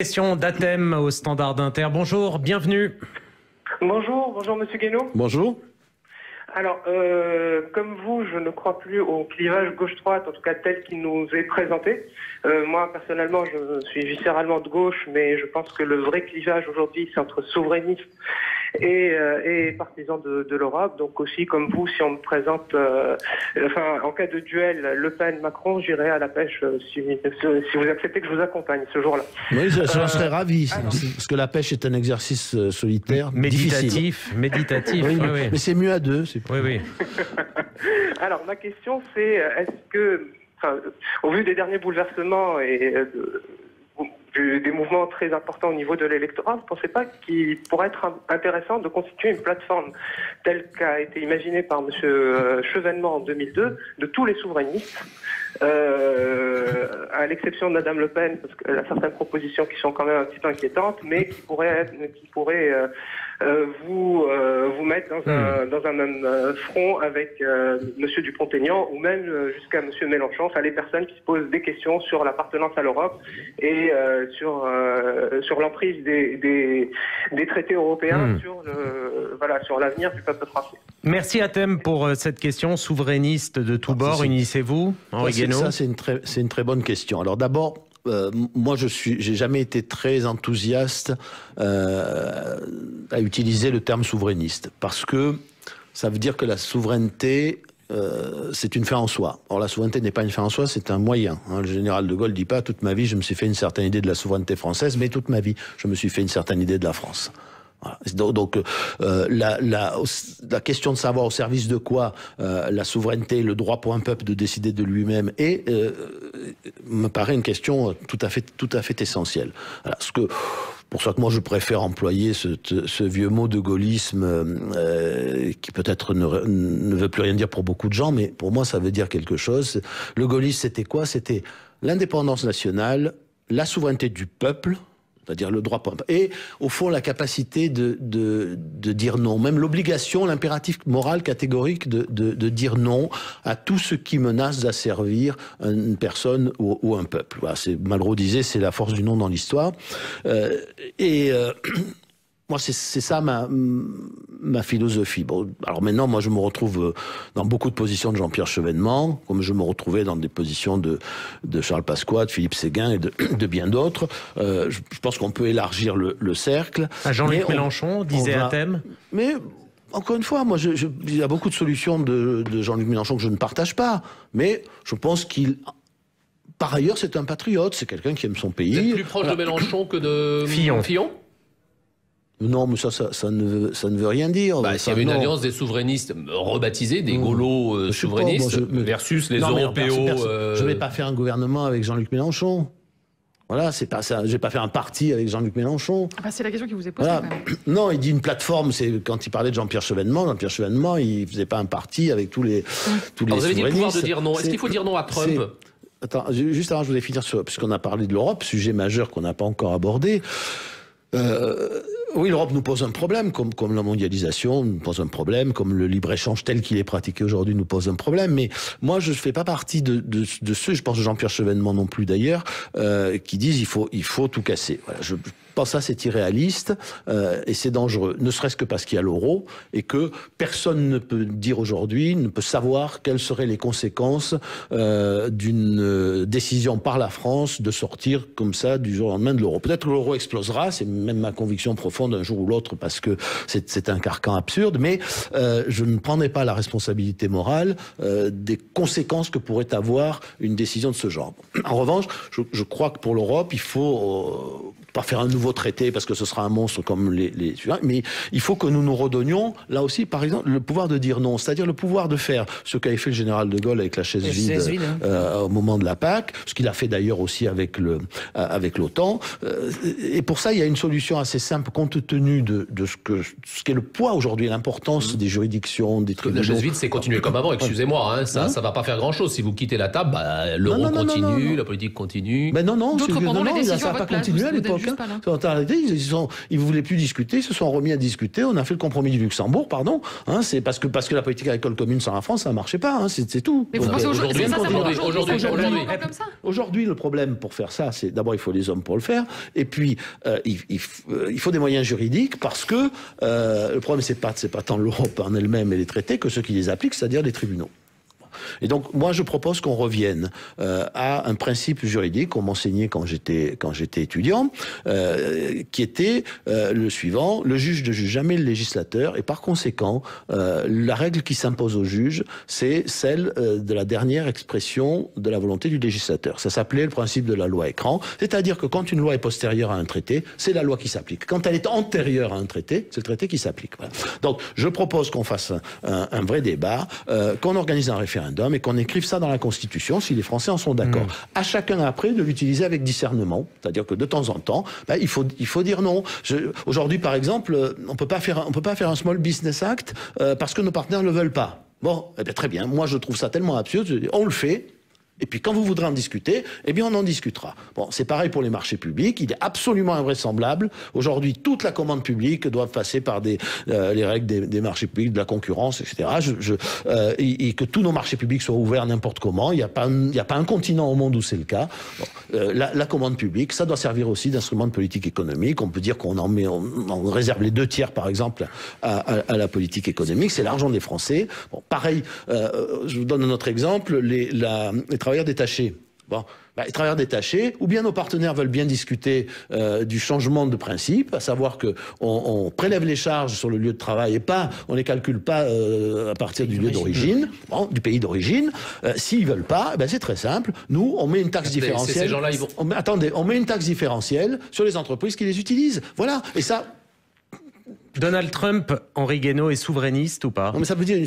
Question d'Athème au Standard d'Inter. Bonjour, bienvenue. Bonjour Monsieur Guénaud. Bonjour. Alors, comme vous, je ne crois plus au clivage gauche-droite, en tout cas tel qu'il nous est présenté. Moi, personnellement, je suis viscéralement de gauche, mais je pense que le vrai clivage aujourd'hui, c'est entre souverainistes et partisans de l'Europe. Donc aussi, comme vous, si on me présente, en cas de duel Le Pen-Macron, j'irai à la pêche si vous acceptez que je vous accompagne ce jour-là. Oui, j'en serais ravi, parce que la pêche est un exercice solitaire, méditatif. Oui, Oui. mais c'est mieux à deux. Oui. Alors, ma question, c'est est-ce que, au vu des derniers bouleversements et des mouvements très importants au niveau de l'électorat, vous ne pensez pas qu'il pourrait être intéressant de constituer une plateforme telle qu'a été imaginée par M. Chevènement en 2002 de tous les souverainistes, à l'exception de Mme Le Pen, parce qu'elle a certaines propositions qui sont quand même un petit peu inquiétantes, mais qui pourraient vous mettre dans un même front avec M. Dupont-Aignan ou même jusqu'à M. Mélenchon, enfin les personnes qui se posent des questions sur l'appartenance à l'Europe et sur l'emprise des traités européens sur l'avenir du peuple français. Merci Athème pour cette question. Souverainiste de tous bords, unissez-vous, Henri Guénaud. Ça, c'est une très bonne question. Alors d'abord, moi, j'ai jamais été très enthousiaste à utiliser le terme souverainiste, parce que ça veut dire que la souveraineté, c'est une fin en soi. Or, la souveraineté n'est pas une fin en soi, c'est un moyen. Le général de Gaulle dit pas « toute ma vie, je me suis fait une certaine idée de la souveraineté française, mais toute ma vie, je me suis fait une certaine idée de la France ». Voilà. Donc la question de savoir au service de quoi la souveraineté, le droit pour un peuple de décider de lui-même me paraît une question tout à fait essentielle. Voilà. Pour ça que moi je préfère employer ce vieux mot de gaullisme qui peut-être ne veut plus rien dire pour beaucoup de gens, mais pour moi ça veut dire quelque chose. Le gaullisme, c'était quoi? C'était l'indépendance nationale, la souveraineté du peuple, c'est-à-dire le droit, et au fond la capacité de dire non, même l'obligation, l'impératif moral catégorique de dire non à tout ce qui menace d'asservir une personne ou un peuple. Voilà, Malraux disait, c'est la force du non dans l'histoire. Moi, c'est ça ma philosophie. Bon, alors maintenant, moi, je me retrouve dans beaucoup de positions de Jean-Pierre Chevènement, comme je me retrouvais dans des positions de Charles Pasqua, de Philippe Séguin et de bien d'autres. Je pense qu'on peut élargir le cercle. À Jean-Luc Mélenchon, disait Athème. Mais encore une fois, moi, il y a beaucoup de solutions de Jean-Luc Mélenchon que je ne partage pas. Mais je pense qu'il... Par ailleurs, c'est un patriote, c'est quelqu'un qui aime son pays. Vous êtes plus proche de Mélenchon que de Fillon? Non, mais ça ne veut rien dire. S'il y avait une alliance des souverainistes rebaptisés, des Gaulois souverainistes, versus les Européos... Je ne vais pas faire un gouvernement avec Jean-Luc Mélenchon. Voilà, c'est pas ça. Je vais pas faire un parti avec Jean-Luc Mélenchon. C'est la question qui vous est posée, voilà. Quand même. Non, il dit une plateforme. C'est quand il parlait de Jean-Pierre Chevènement, il faisait pas un parti avec tous les Alors vous avez dit le pouvoir de dire non. Est-ce qu'il faut dire non à Trump? Attends, juste avant, je voulais finir puisqu'on a parlé de l'Europe, sujet majeur qu'on n'a pas encore abordé. Oui, l'Europe nous pose un problème, comme la mondialisation nous pose un problème, comme le libre-échange tel qu'il est pratiqué aujourd'hui nous pose un problème. Mais moi, je ne fais pas partie de ceux, je pense que Jean-Pierre Chevènement non plus d'ailleurs, qui disent il faut tout casser. Voilà, je pense que ça, c'est irréaliste et c'est dangereux, ne serait-ce que parce qu'il y a l'euro et que personne ne peut dire aujourd'hui, ne peut savoir quelles seraient les conséquences d'une décision par la France de sortir comme ça du jour au lendemain de l'euro. Peut-être que l'euro explosera, c'est même ma conviction profonde d'un jour ou l'autre parce que c'est un carcan absurde, mais je ne prendrai pas la responsabilité morale des conséquences que pourrait avoir une décision de ce genre. En revanche, je crois que pour l'Europe, il faut pas faire un nouveau traité parce que ce sera un monstre comme les suivants, mais il faut que nous nous redonnions, là aussi, par exemple, le pouvoir de dire non, c'est-à-dire le pouvoir de faire ce qu'avait fait le général de Gaulle avec la chaise vide au moment de la PAC, ce qu'il a fait d'ailleurs aussi avec l'OTAN. Et pour ça, il y a une solution assez simple, compte compte tenu de ce qu'est le poids aujourd'hui, l'importance des juridictions, des tribunaux. La chaise vide, c'est continuer comme avant, excusez-moi, hein, ça va pas faire grand-chose. Si vous quittez la table, l'euro continue, la politique continue. Ben non, ça n'a pas continué à l'époque. Ils ne voulaient plus discuter, ils se sont remis à discuter, on a fait le compromis du Luxembourg, pardon. Hein, c'est parce que la politique agricole commune sans la France, ça ne marchait pas, hein, c'est tout. Mais vous pensez aujourd'hui, le problème pour faire ça, c'est d'abord il faut les hommes pour le faire, et puis il faut des moyens juridiques parce que le problème c'est pas tant l'Europe en elle-même et les traités que ceux qui les appliquent, c'est-à-dire les tribunaux. Et donc, moi, je propose qu'on revienne à un principe juridique qu'on m'enseignait quand j'étais étudiant, qui était le suivant: le juge ne juge jamais le législateur, et par conséquent, la règle qui s'impose au juge, c'est celle de la dernière expression de la volonté du législateur. Ça s'appelait le principe de la loi écran, c'est-à-dire que quand une loi est postérieure à un traité, c'est la loi qui s'applique. Quand elle est antérieure à un traité, c'est le traité qui s'applique. Voilà. Donc, je propose qu'on fasse un vrai débat, qu'on organise un référendum, et qu'on écrive ça dans la Constitution, si les Français en sont d'accord. À chacun après de l'utiliser avec discernement, c'est-à-dire que de temps en temps, il faut dire non. Aujourd'hui, par exemple, on peut pas faire un Small Business Act parce que nos partenaires ne le veulent pas. Bon, eh bien, très bien. Moi, je trouve ça tellement absurde. On le fait. Et puis quand vous voudrez en discuter, eh bien on en discutera. Bon, c'est pareil pour les marchés publics. Il est absolument invraisemblable. Aujourd'hui, toute la commande publique doit passer par les règles des marchés publics, de la concurrence, etc. Et que tous nos marchés publics soient ouverts n'importe comment. Il n'y a pas un continent au monde où c'est le cas. Bon, la commande publique, ça doit servir aussi d'instrument de politique économique. On peut dire qu'on on réserve les 2/3, par exemple, à la politique économique. C'est l'argent des Français. Bon, pareil, je vous donne un autre exemple. Les travailleurs détachés. Bon, les travailleurs détachés, ou bien nos partenaires veulent bien discuter du changement de principe, à savoir que on prélève les charges sur le lieu de travail et on les calcule pas à partir du lieu d'origine, du pays d'origine. S'ils veulent pas, c'est très simple. Nous, on met une taxe différentielle. Ces gens-là, on met une taxe différentielle sur les entreprises qui les utilisent. Voilà. Et ça. Donald Trump, Henri Guénaud, est souverainiste ou pas? Non, mais ça veut dire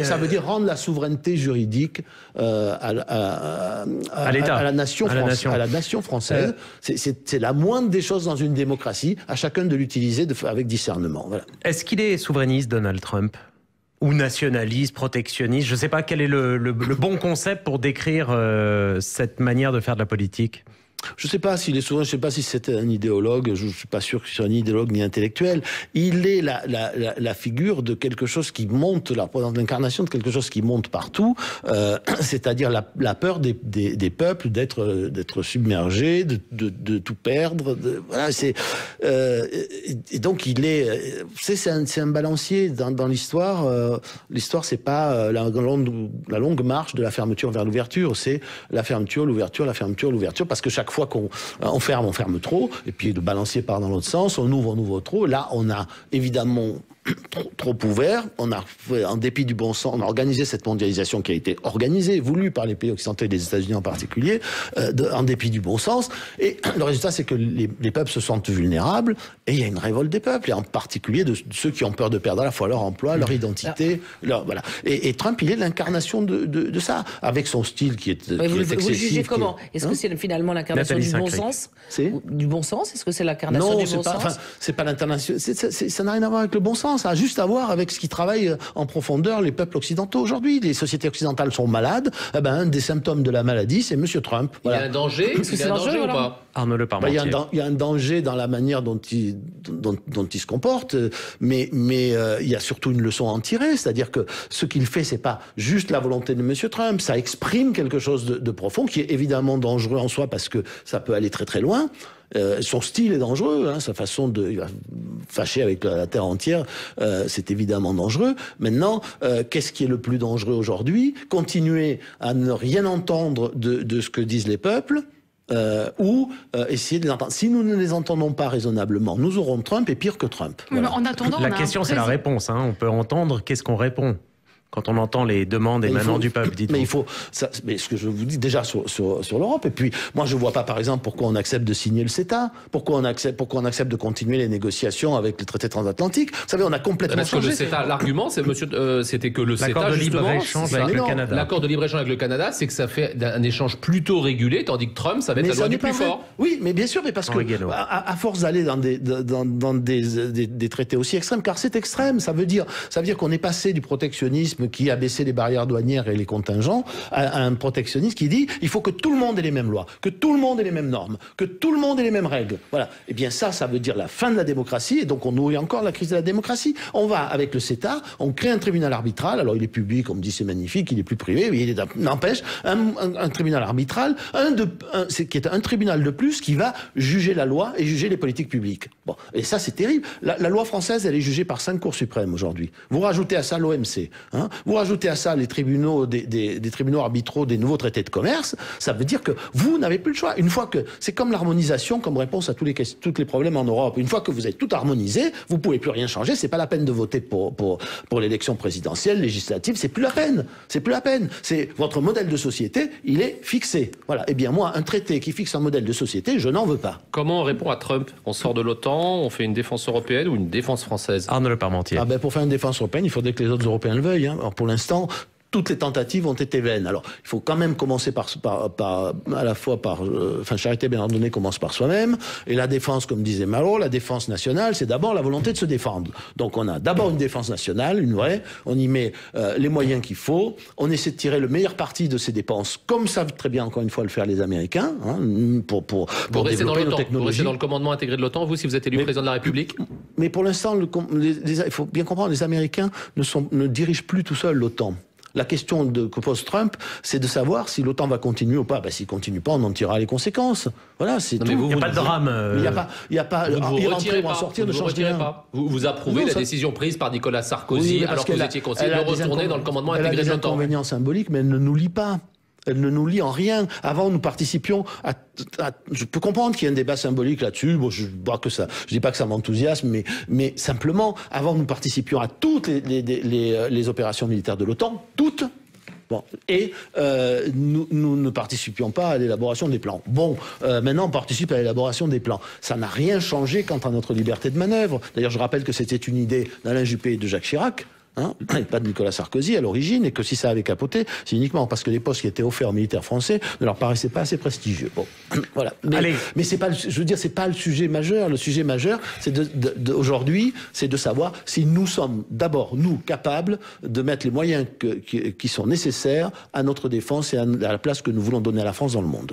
ça veut dire rendre la souveraineté juridique à la nation française. C'est la moindre des choses dans une démocratie, à chacun de l'utiliser avec discernement. Voilà. Est-ce qu'il est souverainiste, Donald Trump? Ou nationaliste, protectionniste? Je ne sais pas quel est le bon concept pour décrire cette manière de faire de la politique. Je ne sais pas s'il est souverain, je ne sais pas si c'était un idéologue, je ne suis pas sûr que c'est un idéologue ni intellectuel. Il est la figure de quelque chose qui monte, la représente l'incarnation de quelque chose qui monte partout, c'est-à-dire la peur des peuples d'être submergés, de tout perdre. Voilà, et donc c'est un balancier dans l'histoire. L'histoire, c'est pas la longue marche de la fermeture vers l'ouverture, c'est la fermeture, l'ouverture, la fermeture, l'ouverture, parce que chaque fois qu'on ferme trop, et puis le balancier part dans l'autre sens, on ouvre trop. Là, on a évidemment trop ouvert. On a, en dépit du bon sens, on a organisé cette mondialisation qui a été organisée, voulue par les pays occidentaux et les États-Unis en particulier, en dépit du bon sens. Et le résultat, c'est que les peuples se sentent vulnérables, et il y a une révolte des peuples, et en particulier de ceux qui ont peur de perdre à la fois leur emploi, leur identité, voilà. Et Trump, il est l'incarnation de ça, avec son style qui est, vous le jugez comment? Est-ce que c'est finalement l'incarnation du bon sens? Du bon sens? Est-ce que c'est l'incarnation du bon sens? Non, c'est pas l'incarnation. Ça n'a rien à voir avec le bon sens. Ça a juste à voir avec ce qui travaille en profondeur les peuples occidentaux aujourd'hui. Les sociétés occidentales sont malades. Un des symptômes de la maladie, c'est Monsieur Trump. Voilà. Il y a un danger, ou pas? Arnaud Le Parmentier. Il y a un danger dans la manière dont il se comporte, mais il y a surtout une leçon à en tirer, c'est-à-dire que ce qu'il fait, c'est pas juste la volonté de Monsieur Trump, ça exprime quelque chose de profond, qui est évidemment dangereux en soi, parce que ça peut aller très très loin. Son style est dangereux, sa façon il va fâcher avec la terre entière, c'est évidemment dangereux. Maintenant, qu'est-ce qui est le plus dangereux aujourd'hui? Continuer à ne rien entendre de ce que disent les peuples, ou essayer de les entendre. Si nous ne les entendons pas raisonnablement, nous aurons Trump et pire que Trump. Voilà. En attendant, la question, c'est la réponse. On peut entendre, qu'est-ce qu'on répond quand on entend les demandes émanant du peuple, dites-vous. Mais il faut, mais ce que je vous dis déjà sur l'Europe, et puis moi je vois pas par exemple pourquoi on accepte de signer le CETA, pourquoi on accepte de continuer les négociations avec le traité transatlantique. Vous savez, on a complètement changé. Parce que le CETA, l'argument, c'était que le CETA, l'accord de libre-échange avec le Canada, c'est que ça fait un échange plutôt régulé, tandis que Trump, ça va être la loi du plus fort. Oui, mais bien sûr, mais parce que à force d'aller dans des traités aussi extrêmes, car c'est extrême, ça veut dire qu'on est passé du protectionnisme qui a baissé les barrières douanières et les contingents à un protectionnisme qui dit il faut que tout le monde ait les mêmes lois, que tout le monde ait les mêmes normes, que tout le monde ait les mêmes règles. Voilà. Eh bien ça veut dire la fin de la démocratie, et donc on nourrit encore la crise de la démocratie. On va avec le CETA, on crée un tribunal arbitral. Alors il est public, on me dit c'est magnifique, il est plus privé, mais n'empêche un tribunal arbitral, qui est un tribunal de plus qui va juger la loi et juger les politiques publiques. Bon, et ça c'est terrible. La loi française, elle est jugée par 5 cours suprêmes aujourd'hui. Vous rajoutez à ça l'OMC, hein, vous rajoutez à ça les tribunaux, des tribunaux arbitraux des nouveaux traités de commerce, ça veut dire que vous n'avez plus le choix. Une fois que, c'est comme l'harmonisation comme réponse à tous les problèmes en Europe. Une fois que vous avez tout harmonisé, vous pouvez plus rien changer, c'est pas la peine de voter pour l'élection présidentielle, législative, c'est plus la peine. C'est plus la peine. C'est votre modèle de société, il est fixé. Voilà. Eh bien moi, un traité qui fixe un modèle de société, je n'en veux pas. Comment on répond à Trump? On sort de l'OTAN, on fait une défense européenne ou une défense française? Arnaud Le Parmentier. Pour faire une défense européenne, il faudrait que les autres Européens le veuillent. Hein. Alors pour l'instant, toutes les tentatives ont été vaines. Alors, il faut quand même commencer charité bien ordonnée commence par soi-même. Et la défense, comme disait Malraux, la défense nationale, c'est d'abord la volonté de se défendre. Donc, on a d'abord une défense nationale, une vraie. On y met les moyens qu'il faut. On essaie de tirer le meilleur parti de ces dépenses, comme savent très bien, encore une fois, le faire les Américains, hein, pour développer nos technologies. Vous restez dans le commandement intégré de l'OTAN, vous, si vous êtes élu président de la République? Mais pour l'instant, il faut bien comprendre, les Américains ne dirigent plus tout seuls l'OTAN. La question que pose Trump, c'est de savoir si l'OTAN va continuer ou pas. S'il continue pas, on en tirera les conséquences. Voilà, c'est tout. Il n'y a pas de drame. Il n'y a pas. Y rentrer ou en sortir ne change rien. Vous approuvez la décision prise par Nicolas Sarkozy, alors que vous étiez conseiller, de retourner dans le commandement intégré de l'OTAN. Elle a des inconvénients symboliques, mais elle ne nous lie pas. Elle ne nous lie en rien. Avant, nous participions je peux comprendre qu'il y ait un débat symbolique là-dessus. Bon, je dis pas que ça m'enthousiasme, mais simplement, avant, nous participions à toutes les opérations militaires de l'OTAN, toutes. Bon, et nous ne participions pas à l'élaboration des plans. Bon, maintenant on participe à l'élaboration des plans. Ça n'a rien changé quant à notre liberté de manœuvre. D'ailleurs, je rappelle que c'était une idée d'Alain Juppé et de Jacques Chirac. Hein, et pas de Nicolas Sarkozy à l'origine, et que si ça avait capoté, c'est uniquement parce que les postes qui étaient offerts aux militaires français ne leur paraissaient pas assez prestigieux. Bon, voilà. Mais c'est pas, je veux dire, c'est pas le sujet majeur. Le sujet majeur, c'est aujourd'hui, c'est de savoir si nous sommes d'abord nous capables de mettre les moyens qui sont nécessaires à notre défense et à la place que nous voulons donner à la France dans le monde.